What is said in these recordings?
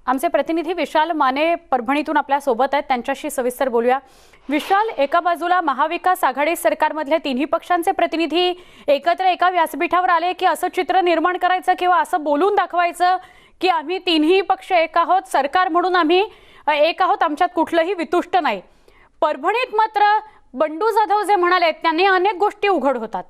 आमचे प्रतिनिधी विशाल माने परभणीतून आपल्या सोबत आहेत, त्यांच्याशी सविस्तर बोलूया। विशाल, एका बाजूला महाविकास आघाडी सरकारमधले तिन्ही पक्षांचे प्रतिनिधी एकत्र एका व्यासपीठावर आले की असं चित्र निर्माण करायचं किंवा असं बोलून दाखवायचं की आम्ही तिन्ही पक्ष एक आहोत, सरकार म्हणून आम्ही एक आहोत, आमच्यात कुठलंही वितुष्ट नाही। परभणीत मात्र बंडू जाधव जे म्हणाले त्यांनी अनेक गोष्टी उघड होतात।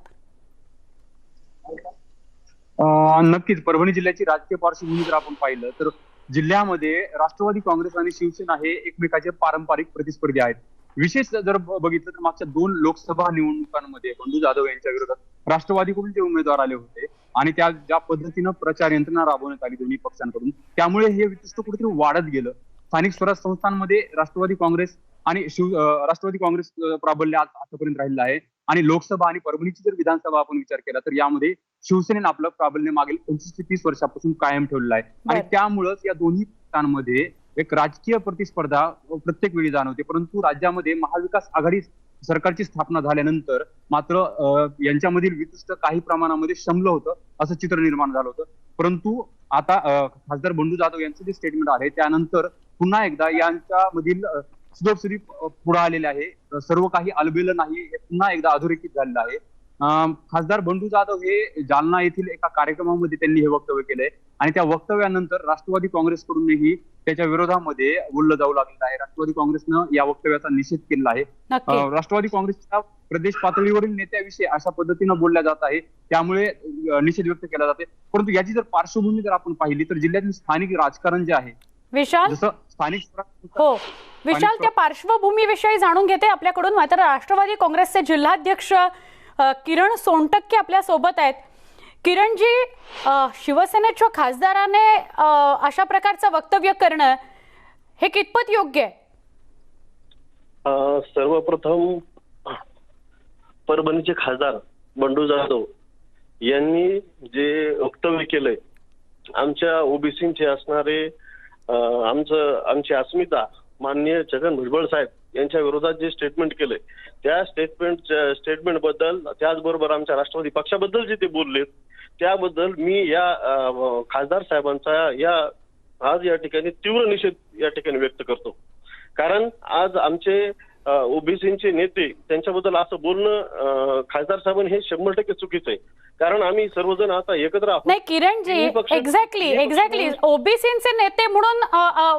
नक्कीच परभणी जिल्ह्याची राजकीय पार्श्वभूमी जर आपण पाहिलं तर जिल्ह्यामध्ये राष्ट्रवादी काँग्रेस आणि शिवसेना हे एकमेकाचे पारंपरिक प्रतिस्पर्धी आहेत। विशेष जर बघितलं तर मागच्या 2 लोकसभा निवडणुकांमध्ये बंडू जाधव यांच्या विरोधात राष्ट्रवादीकडून जे उमेदवार आले होते आणि त्या ज्या पद्धतीनं प्रचार यंत्रणा राबवण्यात आली दोन्ही पक्षांकडून, त्यामुळे हे वितुष्ट कुठेतरी वाढत गेलं। स्थानिक स्वराज्य संस्थांमध्ये राष्ट्रवादी काँग्रेस प्राबल्य आतापर्यंत राहिलेलं आहे आणि लोकसभा आणि परभणीची जर विधानसभा आपण विचार केला तर यामध्ये शिवसेनेनं आपलं प्राबल्य मागील 25 ते 30 वर्षापासून कायम ठेवलेलं आहे आणि त्यामुळेच या दोन्ही पक्षांमध्ये एक राजकीय प्रतिस्पर्धा प्रत्येक वेळी जाणवते। परंतु राज्यामध्ये महाविकास आघाडी सरकारची स्थापना झाल्यानंतर मात्र यांच्यामधील वितुष्ट काही प्रमाणामध्ये शमलं होतं, असं चित्र निर्माण झालं होतं। परंतु आता खासदार बंडू जाधव यांचं जे स्टेटमेंट आहे त्यानंतर पुन्हा एकदा यांच्यामधील सुदूरसुरी पुढे आलेले आहे, सर्व काही अलबेलं नाही, हे पुन्हा एकदा अधोरेखित झालेलं आहे। खासदार बंडू जाधव हे जालना येथील एका कार्यक्रमामध्ये त्यांनी हे वक्तव्य केलंय आणि त्या वक्तव्यानंतर राष्ट्रवादी काँग्रेसकडूनही त्याच्या विरोधामध्ये बोललं जाऊ लागलेलं आहे। राष्ट्रवादी काँग्रेसनं या वक्तव्याचा निषेध केला आहे। राष्ट्रवादी काँग्रेसच्या प्रदेश पातळीवरील नेत्याविषयी अशा पद्धतीनं बोलल्या जात आहे, त्यामुळे निषेध व्यक्त केला जाते। परंतु याची जर पार्श्वभूमी जर आपण पाहिली तर जिल्ह्यातील स्थानिक राजकारण जे आहे विशाल, जसं स्थानिक विशाल त्या पार्श्वभूमीविषयी जाणून घेते आपल्याकडून। मात्र राष्ट्रवादी काँग्रेसचे जिल्हाध्यक्ष किरण सोनटक्के आपल्या सोबत आहेत। किरणजी, शिवसेनेच्या खासदाराने अशा प्रकारचं वक्तव्य करणं हे कितपत योग्य आहे? सर्वप्रथम परभणीचे खासदार बंडू जाधव यांनी जे वक्तव्य केलंय, आमच्या ओबीसीचे असणारे आमची अस्मिता माननीय छगन भुजबळ साहेब यांच्या विरोधात जे स्टेटमेंट केलंय त्या स्टेटमेंट बद्दल, त्याचबरोबर आमच्या राष्ट्रवादी पक्षाबद्दल जे ते बोललेत त्याबद्दल मी या खासदार साहेबांचा आज या ठिकाणी तीव्र निषेध या ठिकाणी व्यक्त करतो। कारण आज आमचे ओबीसीचे नेते त्यांच्याबद्दल असं बोलणं खासदार साहेबांनी हे 100% चुकीचं आहे। कारण आम्ही सर्वजण आता एकत्र आहोत। नाही किरणजी, एक्झॅक्टली ओबीसीचे नेते म्हणून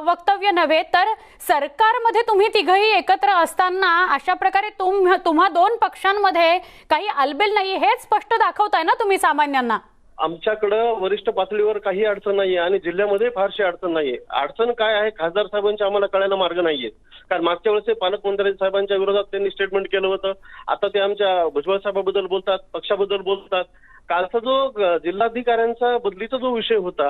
वक्तव्य नव्हे तर सरकारमध्ये तुम्ही तिघही एकत्र असताना अशा प्रकारे तुम्हा 2 पक्षांमध्ये काही अलबेल नाही हे स्पष्ट दाखवताय ना तुम्ही सामान्यांना। आमच्याकडं वरिष्ठ पातळीवर काही अडचण नाहीये आणि जिल्ह्यामध्ये फारशी अडचण नाहीये। अडचण काय आहे खासदार साहेबांच्या आम्हाला कळायला मार्ग नाहीये। कारण मागच्या वेळेस पालकमंत्री साहेबांच्या विरोधात त्यांनी स्टेटमेंट केलं होतं, आता ते आमच्या भुजबळ साहेबाबद्दल बोलतात, पक्षाबद्दल बोलतात। कालचा जो जिल्हाधिकाऱ्यांचा बदलीचा जो विषय होता,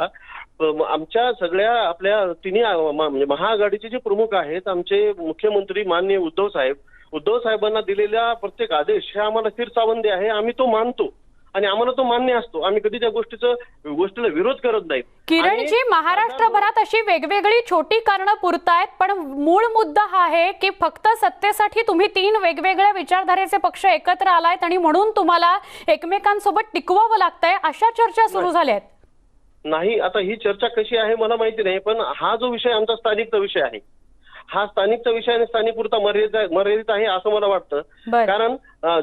आमच्या सगळ्या आपल्या तिन्ही म्हणजे महाआघाडीचे जे प्रमुख आहेत, आमचे मुख्यमंत्री माननीय उद्धव साहेबांना दिलेला प्रत्येक आदेश हे आम्हाला शिरसावंदी आहे, आम्ही तो मानतो आणि आम्हाला तो मान्य असतो। आम्ही कधी त्या गोष्टीला विरोध करत नाही। किरणजी, महाराष्ट्रभरात अशी वेगवेगळी छोटी कारणं पुरतायत, पण मूळ मुद्दा हा आहे की फक्त सत्तेसाठी तुम्ही 3 वेगवेगळ्या विचारधारेचे पक्ष एकत्र आलायत आणि म्हणून तुम्हाला एकमेकांसोबत टिकवावं लागतंय, अशा चर्चा सुरू झाल्यात। नाही, आता ही चर्चा कशी आहे मला माहिती नाही, पण हा जो विषय आमचा स्थानिकचा विषय आहे, हा स्थानिकचा विषय आणि स्थानिकपुरता मर्यादित आहे असं मला वाटतं। कारण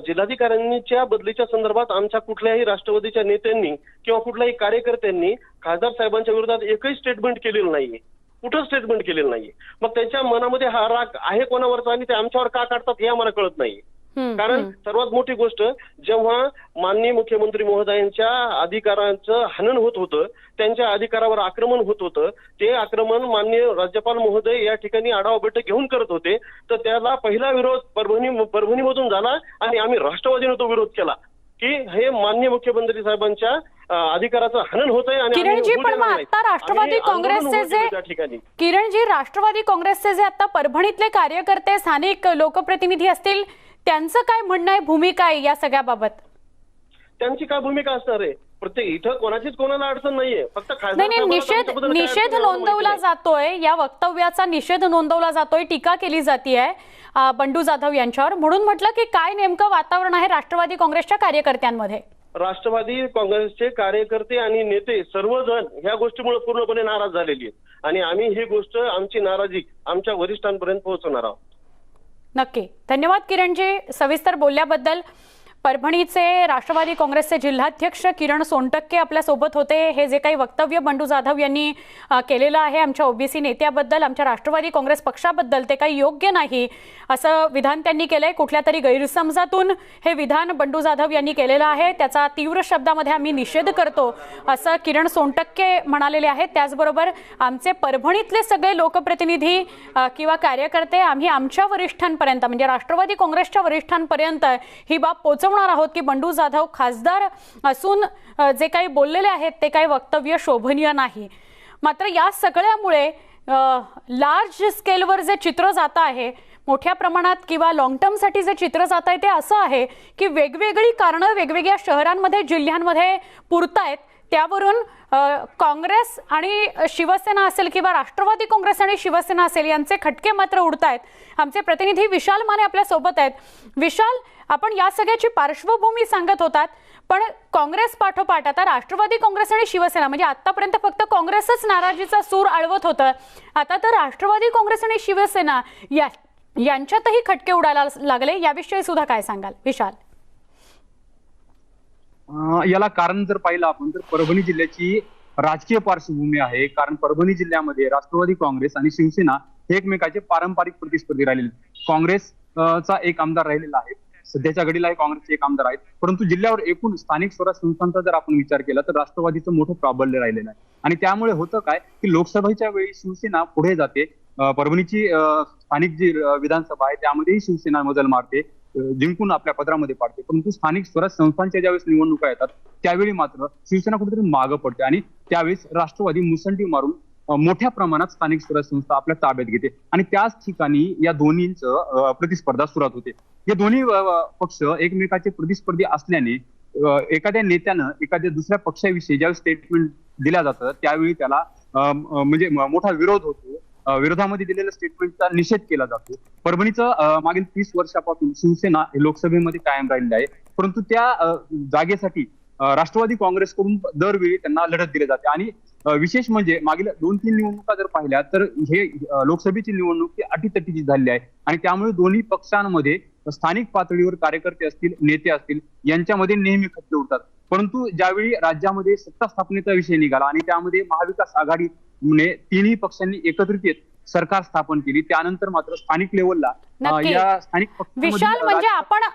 जिल्हाधिकाऱ्यांच्या बदलीच्या संदर्भात आमच्या कुठल्याही राष्ट्रवादीच्या नेत्यांनी किंवा कुठल्याही कार्यकर्त्यांनी खासदार साहेबांच्या विरोधात एकही स्टेटमेंट केलेलं नाहीये, कुठं स्टेटमेंट केलेलं नाहीये। मग त्यांच्या मनामध्ये हा राग आहे कोणावरचा आणि ते आमच्यावर का काढतात हे आम्हाला कळत नाहीये। कारण सर्वात मोठी गोष्ट, जेव्हा माननीय मुख्यमंत्री महोदयांच्या अधिकारांचं हनन होत होतं, त्यांच्या अधिकारावर आक्रमण होत होतं, ते आक्रमण माननीय राज्यपाल महोदय या ठिकाणी आढावा बैठक घेऊन करत होते, तर त्याला पहिला विरोध परभणीमधून झाला आणि आम्ही राष्ट्रवादीने तो विरोध केला की हे माननीय मुख्यमंत्री साहेबांच्या अधिकाराचं हनन होत आहे। आणि किरणजी, पण आता राष्ट्रवादी काँग्रेसचे जे आता परभणीतले कार्यकर्ते, स्थानिक लोकप्रतिनिधी असतील, त्यांचं काय म्हणणं आहे, भूमिका आहे या सगळ्याबाबत? त्यांची काय भूमिका असणार आहे? प्रत्येक इथं कोणाचीच कोणाला अडचण नाहीये, फक्त निषेध नोंदवला जातोय, या वक्तव्याचा निषेध नोंदवला जातोय, टीका केली जातीये बंडू जाधव यांच्यावर। म्हणून म्हटलं की काय नेमकं वातावरण आहे राष्ट्रवादी काँग्रेसच्या कार्यकर्त्यांमध्ये? राष्ट्रवादी काँग्रेसचे कार्यकर्ते आणि नेते सर्वजण ह्या गोष्टीमुळे पूर्णपणे नाराज झालेली आहेत आणि आम्ही ही गोष्ट आमची नाराजी आमच्या वरिष्ठांपर्यंत पोहोचवणार आहोत. नक्की. धन्यवाद किरणजी सविस्तर बोलल्याबद्दल. परभणीचे राष्ट्रवादी काँग्रेसचे जिल्हाध्यक्ष किरण सोनटक्के आपल्या सोबत होते. हे जे काही वक्तव्य बंडू जाधव यांनी केलेलं आहे आमच्या ओबीसी नेत्याबद्दल, आमच्या राष्ट्रवादी काँग्रेस पक्षाबद्दल, ते काही योग्य नाही असं विधान त्यांनी केलंय. कुठल्या तरी गैरसमजातून हे विधान बंडू जाधव यांनी केलेलं आहे. त्याचा तीव्र शब्दामध्ये आम्ही निषेध करतो असं किरण सोनटक्के म्हणालेले आहेत. त्याचबरोबर आमचे परभणीतले सगळे लोकप्रतिनिधी किंवा कार्यकर्ते आम्ही आमच्या वरिष्ठांपर्यंत म्हणजे राष्ट्रवादी काँग्रेसच्या वरिष्ठांपर्यंत ही बाब पोहोचवणार आहोत की बंडू जाधव खासदार असून जे काही बोललेले आहेत ते काही वक्तव्य शोभनीय नाही. मात्र या सगळ्यामुळे लार्ज स्केलवर जे चित्र जात आहे, मोठ्या प्रमाणात किंवा लॉंग टर्मसाठी जे चित्र जात आहे ते असं आहे की वेगवेगळी कारणं वेगवेगळ्या शहरांमध्ये जिल्ह्यांमध्ये पुरतायत. त्यावरून काँग्रेस आणि शिवसेना असेल किंवा राष्ट्रवादी काँग्रेस आणि शिवसेना असेल यांचे खटके मात्र उडतायत. आमचे प्रतिनिधी विशाल माने आपल्या सोबत आहेत. विशाल, आपण या सगळ्याची पार्श्वभूमी सांगत होतात, पण काँग्रेस पाठोपाठ आता राष्ट्रवादी काँग्रेस आणि शिवसेना म्हणजे आतापर्यंत फक्त काँग्रेसच नाराजीचा सूर आळवत होतं, आता तर राष्ट्रवादी काँग्रेस आणि शिवसेना यांच्यातही खटके उडायला लागले. याविषयी सुद्धा काय सांगाल विशाल? याला कारण जर पाहिलं आपण तर परभणी जिल्ह्याची राजकीय पार्श्वभूमी आहे. कारण परभणी जिल्ह्यामध्ये राष्ट्रवादी काँग्रेस आणि शिवसेना हे एकमेकाचे पारंपरिक प्रतिस्पर्धी राहिलेले. काँग्रेसचा एक आमदार राहिलेला आहे, सध्याच्या घडीला काँग्रेसचे एक आमदार आहेत, परंतु जिल्ह्यावर एकूण स्थानिक स्वराज्य संस्थांचा जर आपण विचार केला तर राष्ट्रवादीचं मोठं प्राबल्य राहिलेलं आहे. आणि त्यामुळे होतं काय की लोकसभेच्या वेळी शिवसेना पुढे जाते. परभणीची स्थानिक जी विधानसभा आहे त्यामध्येही शिवसेना मजल मारते, जिंकून आपल्या पदरामध्ये पाडते. परंतु स्थानिक स्वराज्य संस्थांच्या ज्यावेळेस निवडणुका येतात त्यावेळी मात्र शिवसेना कुठेतरी मागं पडते आणि त्यावेळेस राष्ट्रवादी मुसंडी मारून मोठ्या प्रमाणात स्थानिक स्वराज्य संस्था आपल्या ताब्यात घेते आणि त्याच ठिकाणी या दोन्हींचं प्रतिस्पर्धा सुरुवात होते. हे दोन्ही पक्ष एकमेकाचे प्रतिस्पर्धी असल्याने एखाद्या नेत्यानं एखाद्या दुसऱ्या पक्षाविषयी ज्यावेळी स्टेटमेंट दिलं जातं त्यावेळी त्याला म्हणजे मोठा विरोध होतो. विरोधामध्ये दिलेल्या स्टेटमेंटचा निषेध केला जातो. परभणीचं मागील 30 वर्षापासून शिवसेना हे लोकसभेमध्ये कायम राहिलेली आहे, परंतु त्या जागेसाठी राष्ट्रवादी काँग्रेसकडून दरवेळी त्यांना लढत दिली जाते. आणि विशेष म्हणजे मागील 2-3 निवडणुका जर पाहिल्या तर हे लोकसभेची निवडणूक ही अटीतटीची झालेली आहे आणि त्यामुळे दोन्ही पक्षांमध्ये स्थानिक पातळीवर कार्यकर्ते असतील, नेते असतील यांच्यामध्ये नेहमी खटके उठतात. परंतु ज्यावेळी राज्यामध्ये सत्ता स्थापनेचा विषय निघाला आणि त्यामध्ये महाविकास आघाडीने तिन्ही पक्षांनी एकत्रित येत सरकार स्थापन केली, त्यानंतर मात्र स्थानिक लेवलला या स्थानिक विशाल म्हणजे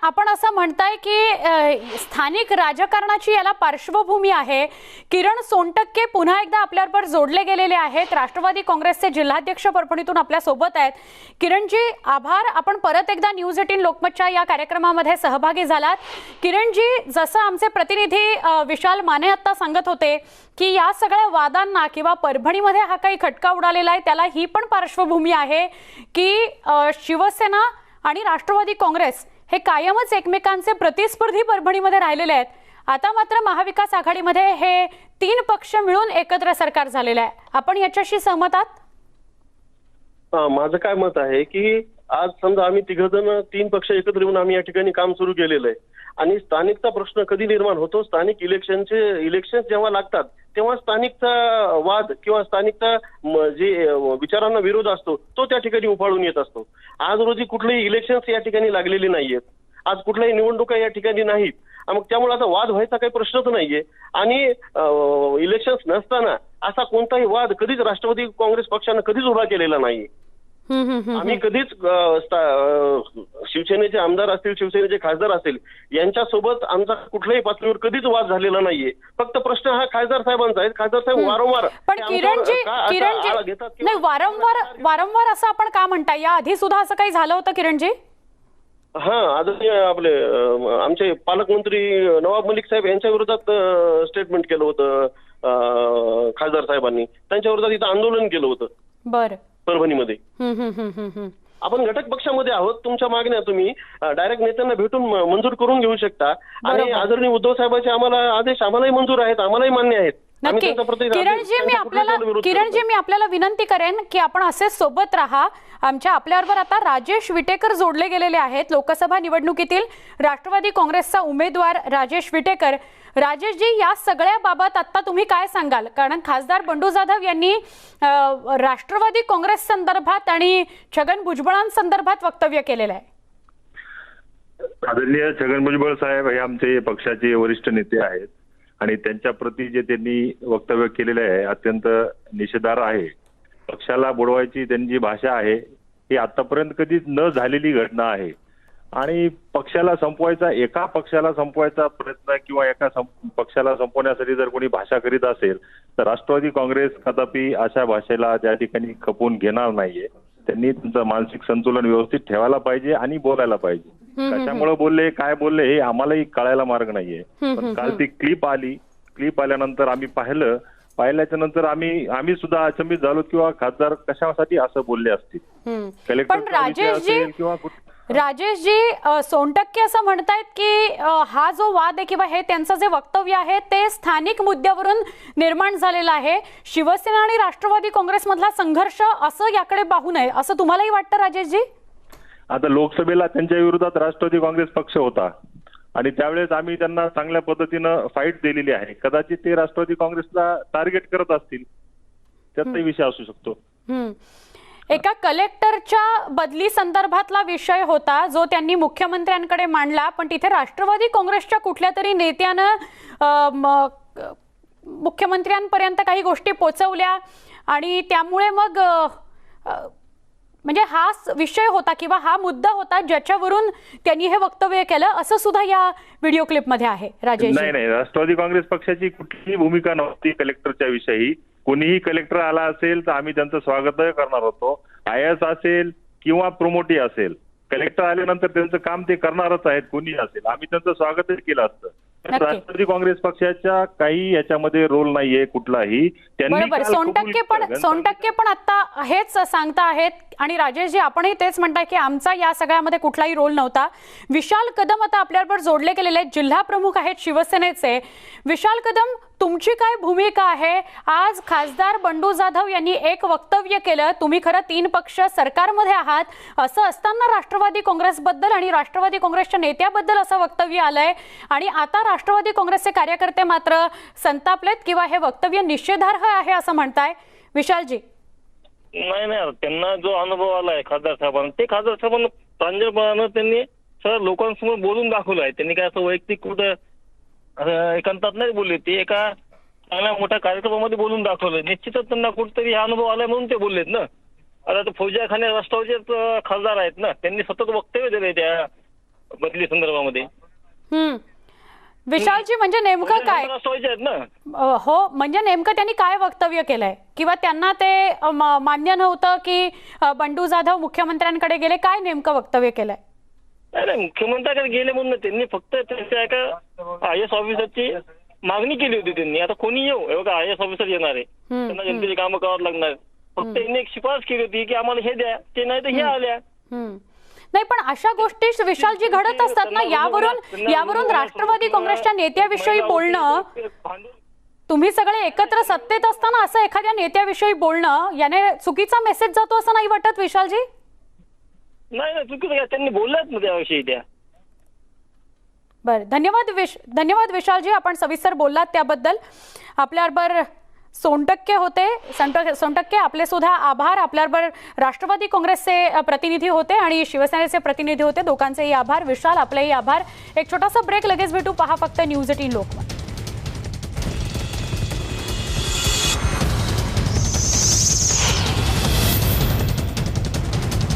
आपण असं म्हणताय की स्थानिक राजकारणाची याला पार्श्वभूमी आहे. किरण सोनटक्के पुन्हा एकदा आपल्याबरोबर जोडले गेलेले आहेत, राष्ट्रवादी काँग्रेसचे जिल्हाध्यक्ष परभणीतून आपल्या सोबत आहेत. किरणजी आभार, आपण परत एकदा न्यूज 18 लोकमतच्या या कार्यक्रमामध्ये सहभागी झालात. किरणजी, जसं आमचे प्रतिनिधी विशाल माने आता सांगत होते की या सगळ्या वादांना किंवा परभणीमध्ये हा काही खटका उडालेला आहे त्याला ही पण पार्श्वभूमी आहे की शिवसेना आणि राष्ट्रवादी काँग्रेस हे कायमच एकमेकांचे प्रतिस्पर्धी परभणीमध्ये राहिलेले आहेत. आता मात्र महाविकास आघाडीमध्ये हे 3 पक्ष मिळून एकत्र सरकार झालेलं आहे. आपण याच्याशी सहमत आहात? माझं काय मत आहे की आज समजा आम्ही 3 पक्ष एकत्र येऊन आम्ही या ठिकाणी काम सुरू केलेलं आहे आणि स्थानिकचा प्रश्न कधी निर्माण होतो, स्थानिक इलेक्शन जेव्हा लागतात तेव्हा स्थानिकचा वाद किंवा स्थानिकचा जे विचारांना विरोध असतो तो त्या ठिकाणी उफाळून येत असतो. आज रोजी कुठलेही इलेक्शन्स या ठिकाणी लागलेले नाहीयेत, आज कुठल्याही निवडणुका या ठिकाणी नाहीत, मग त्यामुळे आता वाद व्हायचा काही प्रश्नच नाहीये. आणि इलेक्शन्स नसताना असा कोणताही वाद कधीच राष्ट्रवादी काँग्रेस पक्षानं कधीच उभा केलेला नाहीये. आम्ही कधीच शिवसेनेचे आमदार असतील, शिवसेनेचे खासदार असतील यांच्यासोबत आमचा कुठल्याही पातळीवर कधीच वाद झालेला नाहीये. फक्त प्रश्न हा खासदार साहेबांचा आहे. खासदार साहेब वारंवार नाही वारंवार असं आपण का म्हणताय? या आधी सुद्धा असं काही झालं होतं किरणजी? आदरणीय आपले आमचे पालकमंत्री नवाब मलिक साहेब यांच्या विरोधात स्टेटमेंट केलं होतं खासदार साहेबांनी, त्यांच्या विरोधात इथं आंदोलन केलं होतं. बरं, परभणीमध्ये. आपण घटक पक्षामध्ये आहोत, तुमच्या मागण्या तुम्ही डायरेक्ट नेत्यांना भेटून मंजूर करून घेऊ शकता आणि आदरणीय उद्धव साहेबांचे आम्हाला आदेश आम्हालाही मंजूर आहेत, आम्हालाही मान्य आहेत. नक्की. किरणजी, मी आपल्याला विनंती करेन की आपण असेच सोबत राहा. आपल्याबरोबर आता राजेश विटेकर जोडले गेलेले आहेत, लोकसभा निवडणुकीतील राष्ट्रवादी काँग्रेसचा उमेदवार राजेश विटेकर. राजेशजी, या सगळ्या बाबत आता तुम्ही काय सांगाल? कारण खासदार बंडू जाधव यांनी राष्ट्रवादी काँग्रेस संदर्भात आणि छगन भुजबळांसंदर्भात वक्तव्य केलेलं आहे. आदरणीय छगन भुजबळ साहेब हे आमचे पक्षाचे वरिष्ठ नेते आहेत आणि त्यांच्या प्रती जे त्यांनी वक्तव्य केलेले आहे अत्यंत निषेधार्ह आहे. पक्षाला बुडवायची त्यांची जी भाषा आहे ही आतापर्यंत कधीच न झालेली घटना आहे आणि पक्षाला संपवायचा, एका पक्षाला संपवायचा प्रयत्न किंवा एका पक्षाला संपवण्यासाठी जर कोणी भाषा करीत असेल तर राष्ट्रवादी काँग्रेस कदापि अशा भाषेला त्या ठिकाणी खपवून घेणार नाहीये. त्यांनी तुमचं मानसिक संतुलन व्यवस्थित ठेवायला पाहिजे आणि बोलायला पाहिजे. कशामुळे बोलले, काय बोलले हे आम्हालाही कळायला मार्ग नाहीये. पण काल ती क्लिप आली, क्लिप आल्यानंतर आम्ही पाहिल्याच्या नंतर आम्ही सुद्धा अचंबित झालो किंवा खासदार कशासाठी असं बोलले असतील. पण राजेशजी, सोनटक्के असं म्हणतायत की हा जो वाद आहे किंवा हे त्यांचं जे वक्तव्य आहे ते स्थानिक मुद्द्यावरून निर्माण झालेलं आहे. शिवसेना आणि राष्ट्रवादी काँग्रेसमधला संघर्ष असं याकडे पाहू नये असं तुम्हालाही वाटतं राजेशजी? आता लोकसभेला त्यांच्या विरोधात राष्ट्रवादी काँग्रेस पक्ष होता आणि त्यावेळेस आम्ही त्यांना चांगल्या पद्धतीनं फाईट दिलेली आहे. कदाचित ते राष्ट्रवादी काँग्रेसला टार्गेट करत असतील, त्याचाही विषय असू शकतो. एका कलेक्टरच्या बदली संदर्भातला विषय होता जो त्यांनी मुख्यमंत्र्यांकडे मांडला, पण तिथे राष्ट्रवादी काँग्रेसच्या कुठल्या तरी नेत्यानं मुख्यमंत्र्यांपर्यंत काही गोष्टी पोहोचवल्या आणि त्यामुळे मग म्हणजे हा विषय होता किंवा हा मुद्दा होता ज्याच्यावरून त्यांनी हे वक्तव्य केलं असं सुद्धा या व्हिडिओ क्लिपमध्ये आहे. राजेश, नाही, राष्ट्रवादी काँग्रेस पक्षाची कुठलीही भूमिका नव्हती कलेक्टरच्या विषयी. कोणीही कलेक्टर आला असेल तर आम्ही त्यांचं स्वागत करणार होतो. IAS असेल किंवा प्रमोटी असेल, कलेक्टर आल्यानंतर त्यांचं काम ते करणारच आहेत. कोणी असेल आम्ही त्यांचं स्वागतच केलं असतं. राष्ट्रवादी काँग्रेस पक्षाच्या काही याच्यामध्ये रोल नाहीये कुठलाही. बरोबर. सोनटक्के पण आता हेच सांगता आहेत आणि राजेशजी आपणही तेच म्हणताय की आमचा या सगळ्यामध्ये कुठलाही रोल नव्हता. विशाल कदम आता आपल्याबरोबर जोडले गेलेले आहेत, जिल्हा प्रमुख आहेत शिवसेनेचे. विशाल कदम, तुमची काय भूमिका आहे? आज खासदार बंडू जाधव यांनी एक वक्तव्य केलं, तुम्ही खरं 3 पक्ष सरकारमध्ये आहात असं असताना राष्ट्रवादी काँग्रेसबद्दल आणि राष्ट्रवादी काँग्रेसच्या नेत्याबद्दल असं वक्तव्य आलंय आणि आता राष्ट्रवादी काँग्रेसचे कार्यकर्ते मात्र संतापलेत किंवा हे वक्तव्य निषेधार्ह आहे असं म्हणताय. विशालजी, नाही, त्यांना जो अनुभव आलाय खासदार साहेबांना, ते खासदार साहेबांना प्रांजळपणानं त्यांनी सर्व लोकांसमोर बोलून दाखवलं आहे. त्यांनी काय असं वैयक्तिक कुठं एकांतात नाही बोलले, ते एका चांगल्या मोठ्या कार्यक्रमामध्ये बोलून दाखवलं. निश्चितच त्यांना कुठेतरी हा अनुभव आलाय म्हणून ते बोललेत ना. आता फौजिया खाने राष्ट्रवादीचे खासदार आहेत ना, त्यांनी सतत वक्तव्य दिले त्या बदली संदर्भामध्ये. विशालजी, म्हणजे नेमकं काय? राष्ट्रवादीचे आहेत ना. हो, म्हणजे नेमकं त्यांनी काय वक्तव्य केलंय किंवा त्यांना ते मान्य नव्हतं की बंडू जाधव मुख्यमंत्र्यांकडे गेले? काय नेमकं वक्तव्य केलंय? नाही, मुख्यमंत्र्याकडे गेले म्हणून त्यांनी फक्त त्यांच्या एका IAS ऑफिसरची मागणी केली होती. त्यांनी आता कोणी येऊ, बघा IAS ऑफिसर येणार आहे, त्यांना जनतेची कामं करावं लागणार. फक्त त्यांनी एक शिफारस केली होती की आम्हाला हे द्या, ते नाही तर हे आल्या. नाही, पण अशा गोष्टी विशालजी घडत असतात ना. यावरून राष्ट्रवादी काँग्रेसच्या नेत्याविषयी बोलणं, तुम्ही सगळे एकत्र सत्तेत असताना असं एखाद्या नेत्याविषयी बोलणं याने चुकीचा मेसेज जातो असं नाही वाटत विशालजी? नाही, चुकीचं काय, त्यांनी बोलल्याच ना त्याविषयी त्या. बरं, धन्यवाद विशालजी, आपण सविस्तर बोललात त्याबद्दल. आपल्याबरोबर सोनटक्के होते. सोनटक्के, आपले सुद्धा आभार. आपल्याबरोबर राष्ट्रवादी काँग्रेसचे प्रतिनिधी होते आणि शिवसेनेचे प्रतिनिधी होते, दोघांचेही आभार. विशाल, आपलेही आभार. एक छोटासा ब्रेक, लगेच भेटू. पहा फक्त न्यूज 18 लोकमत.